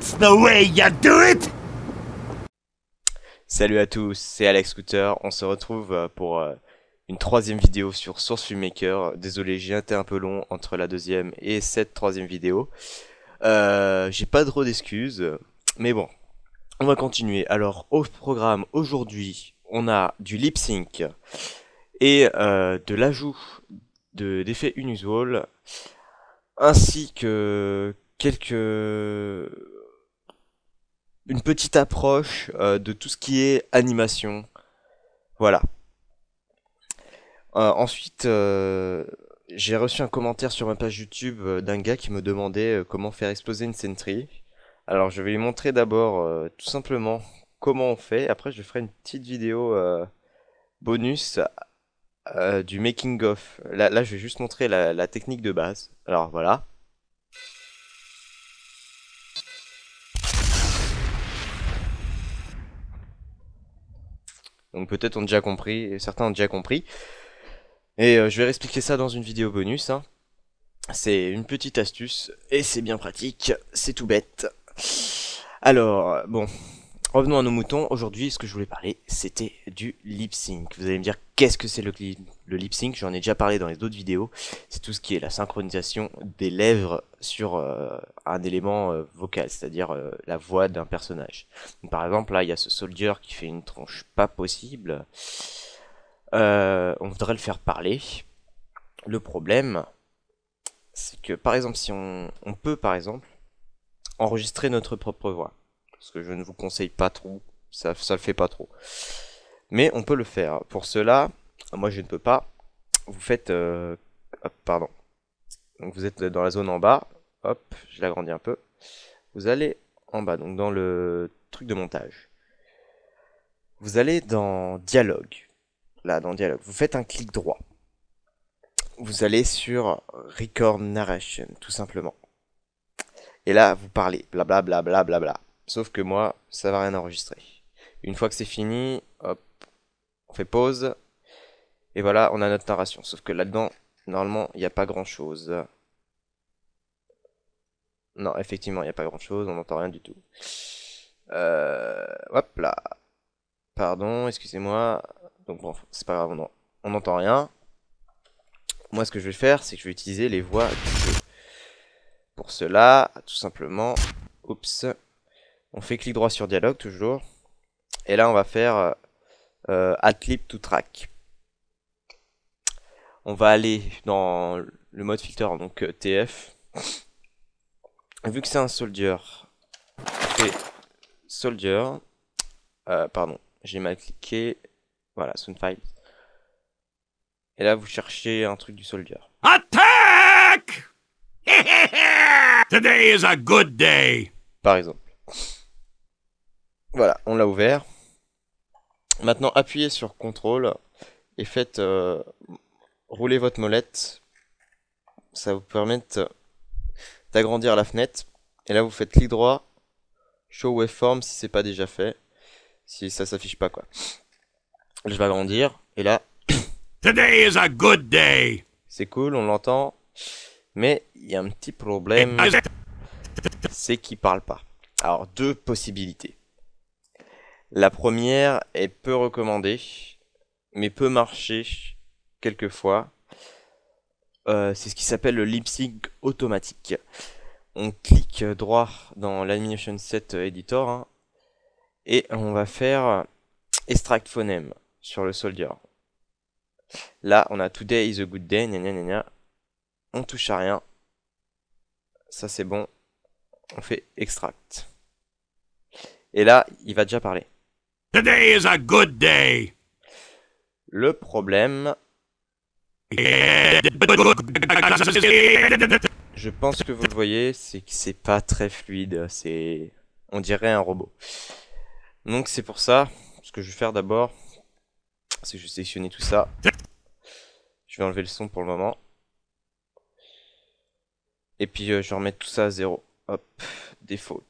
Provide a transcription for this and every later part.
That's the way you do it! Salut à tous, c'est Alex Scooter. On se retrouve pour une troisième vidéo sur Source Filmmaker. Désolé, j'ai été un peu long entre la deuxième et cette troisième vidéo. J'ai pas trop d'excuses, mais bon, on va continuer. Alors, au programme aujourd'hui, on a du lip sync et de l'ajout d'effets unusual, ainsi que une petite approche de tout ce qui est animation. Voilà. Ensuite, j'ai reçu un commentaire sur ma page YouTube d'un gars qui me demandait comment faire exploser une sentry. Alors je vais lui montrer d'abord tout simplement comment on fait. Après je ferai une petite vidéo bonus du making of. Là je vais juste montrer la technique de base. Alors voilà. Donc peut-être ont déjà compris, et certains ont déjà compris. Et je vais réexpliquer ça dans une vidéo bonus, hein. C'est une petite astuce, et c'est bien pratique, c'est tout bête. Alors, bon, revenons à nos moutons. Aujourd'hui, ce que je voulais parler, c'était du lip sync. Vous allez me dire, qu'est-ce que c'est le lip sync? J'en ai déjà parlé dans les autres vidéos. C'est tout ce qui est la synchronisation des lèvres sur un élément vocal, c'est-à-dire la voix d'un personnage. Donc, par exemple, là, il y a ce soldier qui fait une tronche pas possible. On voudrait le faire parler. Le problème, c'est que, par exemple, si on peut, par exemple, enregistrer notre propre voix. Ce que je ne vous conseille pas trop, ça le fait pas trop. Mais on peut le faire. Pour cela, moi je ne peux pas. Vous faites... hop, pardon. Donc vous êtes dans la zone en bas. Hop, je l'agrandis un peu. Vous allez en bas, donc dans le truc de montage. Vous allez dans dialogue. Là, dans dialogue. Vous faites un clic droit. Vous allez sur Record Narration, tout simplement. Et là, vous parlez, blablabla, bla, bla, bla, bla. Sauf que moi, ça va rien enregistrer. Une fois que c'est fini, hop, on fait pause. Et voilà, on a notre narration. Sauf que là-dedans, normalement, il n'y a pas grand-chose. Non, effectivement, il n'y a pas grand-chose, on n'entend rien du tout. Hop là. Pardon, excusez-moi. Donc bon, c'est pas grave, on n'entend rien. Moi, ce que je vais faire, c'est que je vais utiliser les voix du jeu. Pour cela, tout simplement, oups, on fait clic droit sur dialogue toujours. Et là, on va faire add clip to track. On va aller dans le mode filter, donc TF. Vu que c'est un soldier, on fait soldier. Pardon, j'ai mal cliqué. Voilà, sound file. Et là, vous cherchez un truc du soldier. Attack! Today is a good day. Par exemple. Voilà, on l'a ouvert. Maintenant, appuyez sur CTRL et faites rouler votre molette. Ça vous permet d'agrandir la fenêtre. Et là, vous faites clic droit, Show Waveform si c'est pas déjà fait. Si ça s'affiche pas, quoi. Je vais agrandir. Et là, Today is a good day. c'est cool, on l'entend. Mais il y a un petit problème. C'est qu'il parle pas. Alors, deux possibilités. La première est peu recommandée, mais peut marcher quelquefois. C'est ce qui s'appelle le lip sync automatique. On clique droit dans l'Animation Set Editor, hein, et on va faire Extract Phoneme sur le soldier. Là, on a Today is a good day, gna gna gna gna. On touche à rien. Ça c'est bon. On fait Extract. Et là, il va déjà parler. Today is a good day. Le problème, je pense que vous le voyez, c'est que c'est pas très fluide. On dirait un robot. Donc c'est pour ça, ce que je vais faire d'abord, c'est que je vais sélectionner tout ça. Je vais enlever le son pour le moment. Et puis je vais remettre tout ça à 0. Hop, default.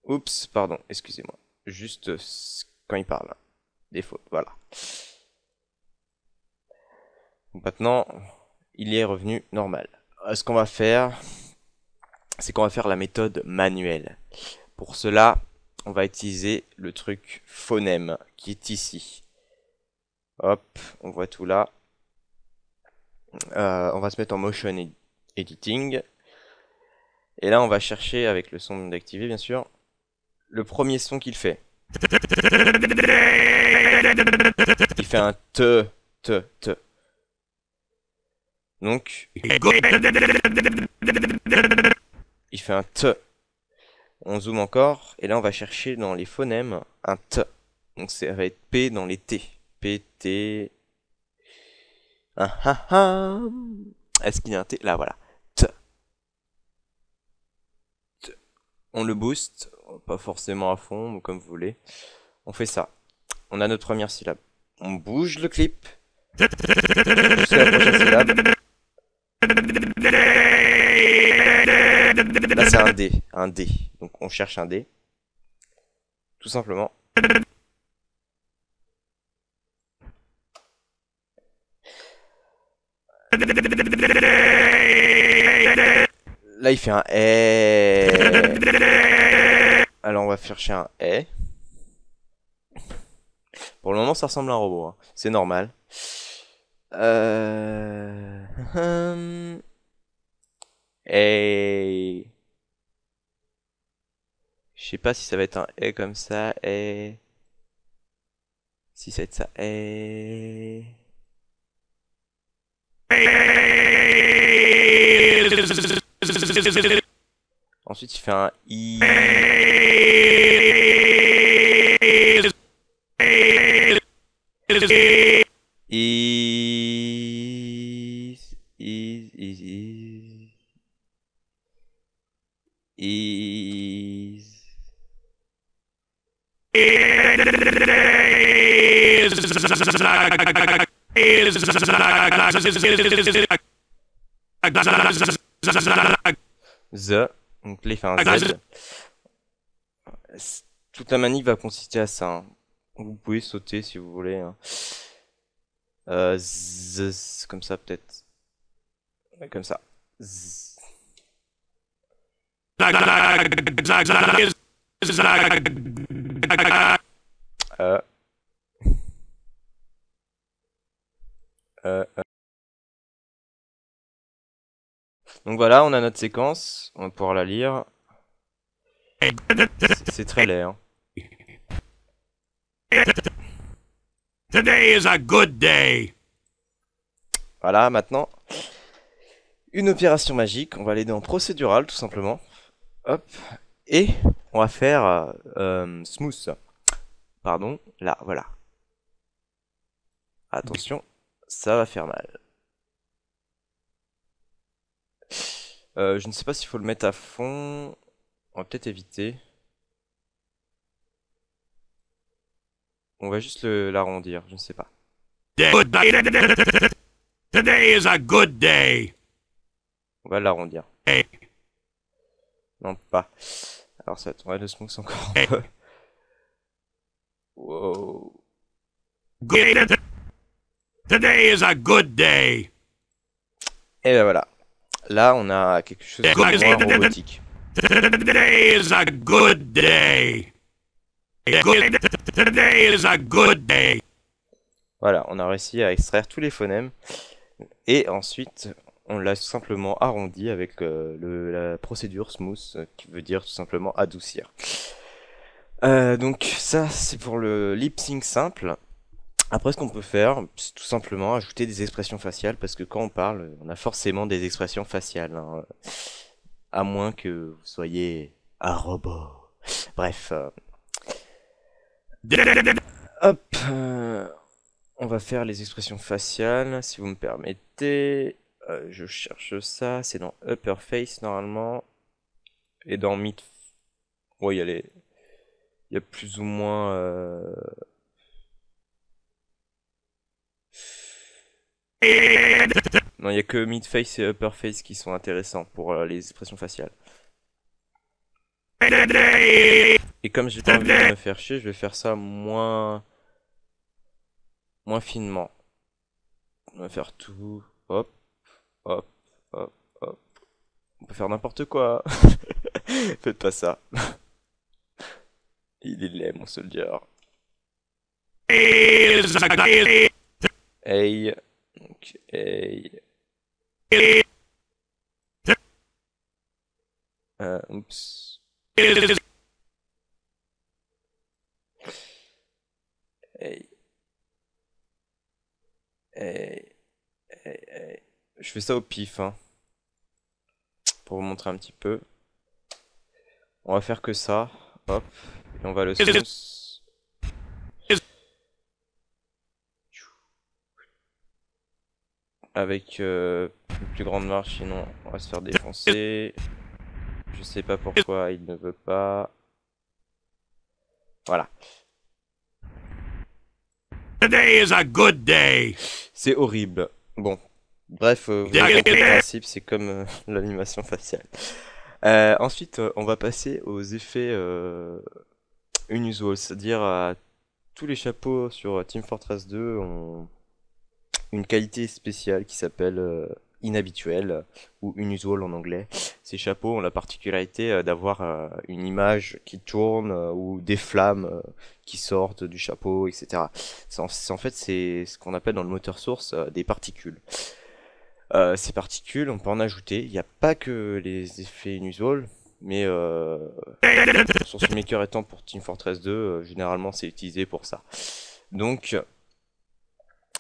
Oups, pardon, excusez-moi. Juste quand il parle. Default, voilà. Donc maintenant, il est revenu normal. Ce qu'on va faire, c'est qu'on va faire la méthode manuelle. Pour cela, on va utiliser le truc phonème qui est ici. Hop, on voit tout là. On va se mettre en motion editing. Et là, on va chercher avec le son d'activer, bien sûr, le premier son qu'il fait. Il fait un te. Donc, il fait un te. On zoome encore, et là on va chercher dans les phonèmes un t. Donc ça va être p dans les t. P, t. Ah ah ah. Est-ce qu'il y a un t? Là, voilà. T. T. On le booste, pas forcément à fond, comme vous voulez. On fait ça. On a notre première syllabe. On bouge le clip jusqu'à la prochaine syllabe. Là c'est un D. Donc on cherche un D. Tout simplement. Là il fait un E. Alors on va chercher un E. Pour le moment ça ressemble à un robot, hein. C'est normal. Et je sais pas si ça va être un E comme ça, et si ça va être ça, et ensuite il fait un I. The, donc là il fait un Z. Toute la manip va consister à ça, hein. Vous pouvez sauter si vous voulez, hein. Comme ça peut-être. Comme ça. Z. Euh. Donc voilà, on a notre séquence, on va pouvoir la lire. C'est très laid, hein. Today is a good day. Voilà, maintenant, une opération magique, on va l'aider en procédural tout simplement. Hop, et on va faire smooth. Pardon, là, voilà. Attention, ça va faire mal. Je ne sais pas s'il faut le mettre à fond. On va peut-être éviter. On va juste l'arrondir, je ne sais pas. Today is a good day. On va l'arrondir. Hey. Non, pas. Alors ça, on va le smooth encore un peu. Wow. Today is a good day. Et ben voilà. Là, on a quelque chose de moins robotique. Today is a good day. Today is a good day. Voilà, on a réussi à extraire tous les phonèmes. Et ensuite, on l'a simplement arrondi avec la procédure smooth, qui veut dire tout simplement adoucir. Donc ça, c'est pour le lip sync simple. Après, ce qu'on peut faire, c'est tout simplement ajouter des expressions faciales, parce que quand on parle, on a forcément des expressions faciales, hein, à moins que vous soyez un robot. Bref. Hop. On va faire les expressions faciales, si vous me permettez. Je cherche ça, c'est dans Upper Face normalement. Et dans Mid... Ouais, il y a plus ou moins... Non, il n'y a que Mid Face et Upper Face qui sont intéressants pour les expressions faciales. Et comme j'ai pas envie de me faire chier, je vais faire ça moins finement. On va faire tout, hop, hop, hop, hop. On peut faire n'importe quoi. Faites pas ça. Il est laid, mon soldier. Hey. Donc, hey. Oups. Hey. Hey. Hey. Je fais ça au pif, hein. Pour vous montrer un petit peu. On va faire que ça. Hop. Et on va le smooth. Avec une plus grande marche, sinon on va se faire défoncer. Je sais pas pourquoi il ne veut pas. Voilà. Today is a good day. C'est horrible. Bon. Bref, vous avez compris le principe, c'est comme l'animation faciale. Ensuite, on va passer aux effets unusual, c'est-à-dire à tous les chapeaux sur Team Fortress 2 ont une qualité spéciale qui s'appelle inhabituel ou unusual en anglais. Ces chapeaux ont la particularité d'avoir une image qui tourne ou des flammes qui sortent du chapeau, etc. En fait, c'est ce qu'on appelle dans le moteur source des particules. Ces particules, on peut en ajouter. Il n'y a pas que les effets inusual, mais Source Maker étant pour Team Fortress 2, généralement c'est utilisé pour ça. Donc,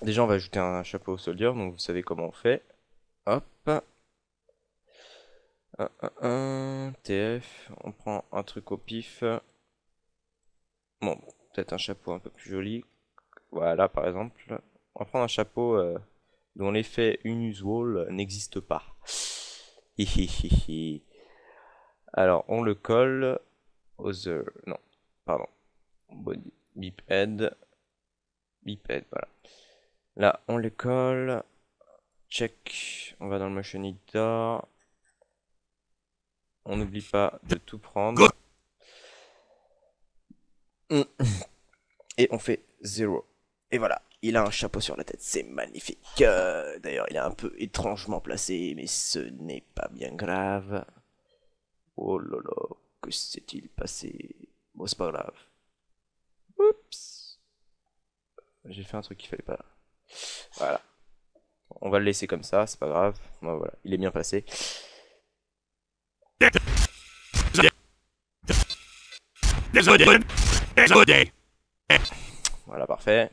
déjà on va ajouter un chapeau au soldier, donc vous savez comment on fait. Hop. TF, on prend un truc au pif. Bon, peut-être un chapeau un peu plus joli. Voilà, par exemple. On va prendre un chapeau dont l'effet unusual n'existe pas. Hihihihi. Alors, on le colle. Other. Non, pardon. Body. Beep head. Beep head, voilà. Là, on les colle. Check. On va dans le motion editor. On n'oublie pas de tout prendre. Et on fait 0. Et voilà. Il a un chapeau sur la tête, c'est magnifique. D'ailleurs, il est un peu étrangement placé, mais ce n'est pas bien grave. Oh là là, que s'est-il passé? Bon, c'est pas grave. Oups. J'ai fait un truc qu'il fallait pas. Voilà. On va le laisser comme ça, c'est pas grave. Bon, voilà, il est bien placé. Voilà, parfait.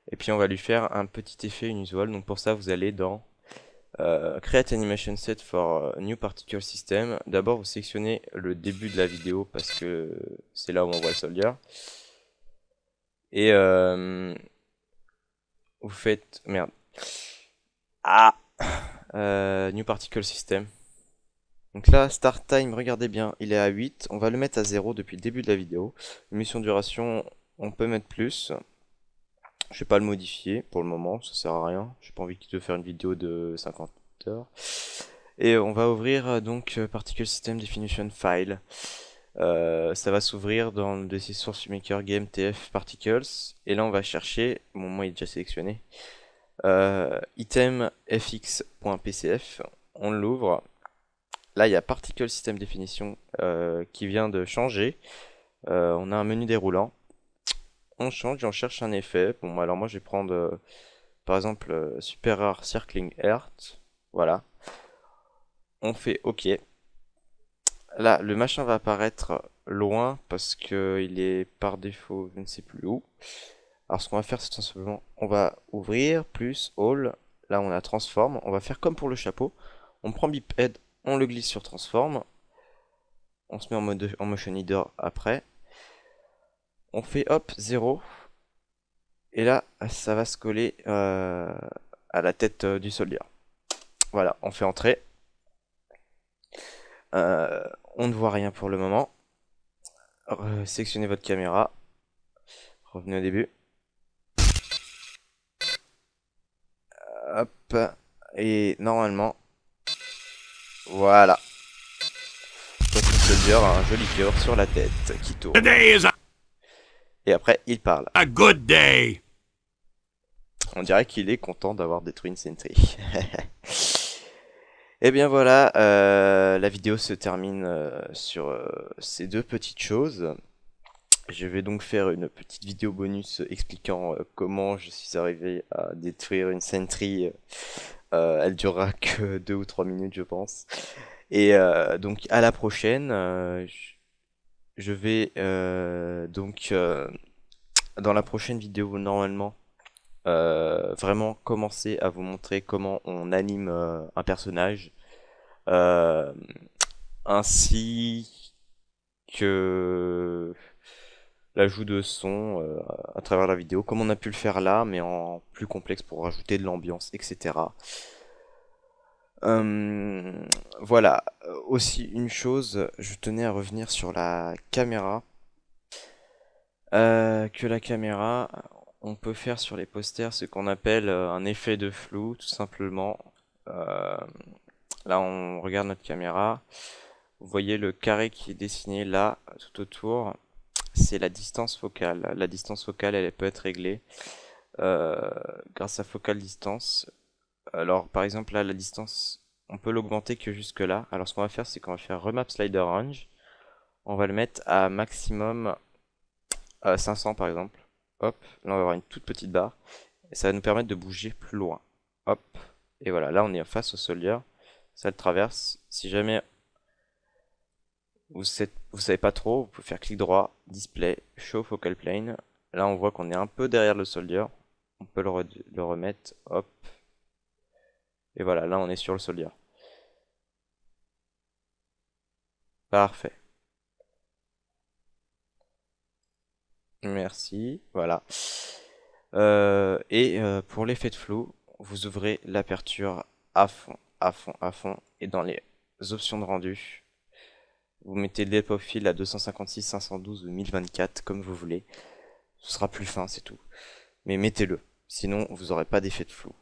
Et puis on va lui faire un petit effet inusual. Donc pour ça, vous allez dans Create Animation Set for New Particle System. D'abord, vous sélectionnez le début de la vidéo parce que c'est là où on voit le soldier. Et vous faites... Merde. Ah New Particle System. Donc là, Start Time, regardez bien, il est à 8. On va le mettre à 0 depuis le début de la vidéo. Mission duration, on peut mettre plus. Je vais pas le modifier pour le moment, ça sert à rien. J'ai pas envie de faire une vidéo de 50 heures. Et on va ouvrir donc Particle System Definition File. Ça va s'ouvrir dans le dossier Source Maker Game TF Particles. Et là on va chercher, bon moi il est déjà sélectionné, item fx.pcf. On l'ouvre. Là il y a Particle System Definition qui vient de changer. On a un menu déroulant. On change et on cherche un effet. Bon, alors moi je vais prendre par exemple Super Rare Circling Earth. Voilà. On fait OK. Là, le machin va apparaître loin parce qu'il est par défaut, je ne sais plus où. Alors ce qu'on va faire, c'est tout simplement, on va ouvrir, plus All. Là, on a Transform. On va faire comme pour le chapeau. On prend Beep Head, on le glisse sur Transform. On se met en Motion Leader après. On fait hop 0 et là ça va se coller à la tête du soldier. Voilà, on fait entrer. On ne voit rien pour le moment. Sélectionnez votre caméra. Revenez au début. Hop. Et normalement, voilà. Votre soldier a un joli cœur sur la tête qui tourne. Et après, il parle. A good day. On dirait qu'il est content d'avoir détruit une sentry. Et bien voilà, la vidéo se termine sur ces deux petites choses. Je vais donc faire une petite vidéo bonus expliquant comment je suis arrivé à détruire une sentry. Elle durera que 2 ou 3 minutes, je pense. Et donc à la prochaine. Je vais donc dans la prochaine vidéo normalement vraiment commencer à vous montrer comment on anime un personnage euh, ainsi que l'ajout de son à travers la vidéo, comme on a pu le faire là, mais en plus complexe pour rajouter de l'ambiance, etc. Voilà. Aussi une chose, je tenais à revenir sur la caméra. Que la caméra, on peut faire sur les posters ce qu'on appelle un effet de flou, tout simplement. Euh, Là, on regarde notre caméra. Vous voyez le carré qui est dessiné là, tout autour. C'est la distance focale. La distance focale, elle peut être réglée euh, grâce à focal distance. Alors, par exemple, là, la distance, on peut l'augmenter que jusque là. Alors, ce qu'on va faire, c'est qu'on va faire remap slider range. On va le mettre à maximum 500 par exemple. Hop, là on va avoir une toute petite barre. Et ça va nous permettre de bouger plus loin. Hop, et voilà, là on est face au soldier. Ça le traverse. Si jamais vous savez pas trop, vous pouvez faire clic droit, display, show focal plane. Là on voit qu'on est un peu derrière le soldier. On peut le remettre, hop. Et voilà, là on est sur le soldier. Parfait. Merci, voilà. Pour l'effet de flou, vous ouvrez l'aperture à fond, à fond, à fond. Et dans les options de rendu, vous mettez le depth of field à 256, 512 ou 1024, comme vous voulez. Ce sera plus fin, c'est tout. Mais mettez-le, sinon vous n'aurez pas d'effet de flou.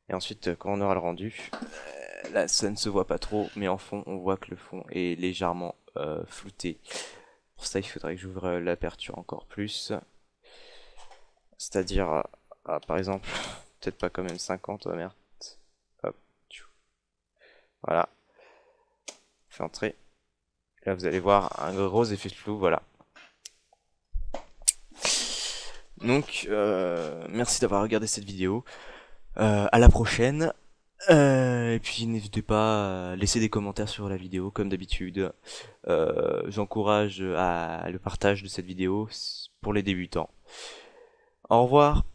Et ensuite, quand on aura le rendu, là ça ne se voit pas trop, mais en fond, on voit que le fond est légèrement flouté. Pour ça, il faudrait que j'ouvre l'aperture encore plus. C'est-à-dire, par exemple, peut-être pas quand même 50, oh merde. Hop, voilà. Fait entrer. Là, vous allez voir un gros effet de flou, voilà. Donc, merci d'avoir regardé cette vidéo. À la prochaine. Et puis n'hésitez pas à laisser des commentaires sur la vidéo comme d'habitude. J'encourage à le partage de cette vidéo pour les débutants. Au revoir.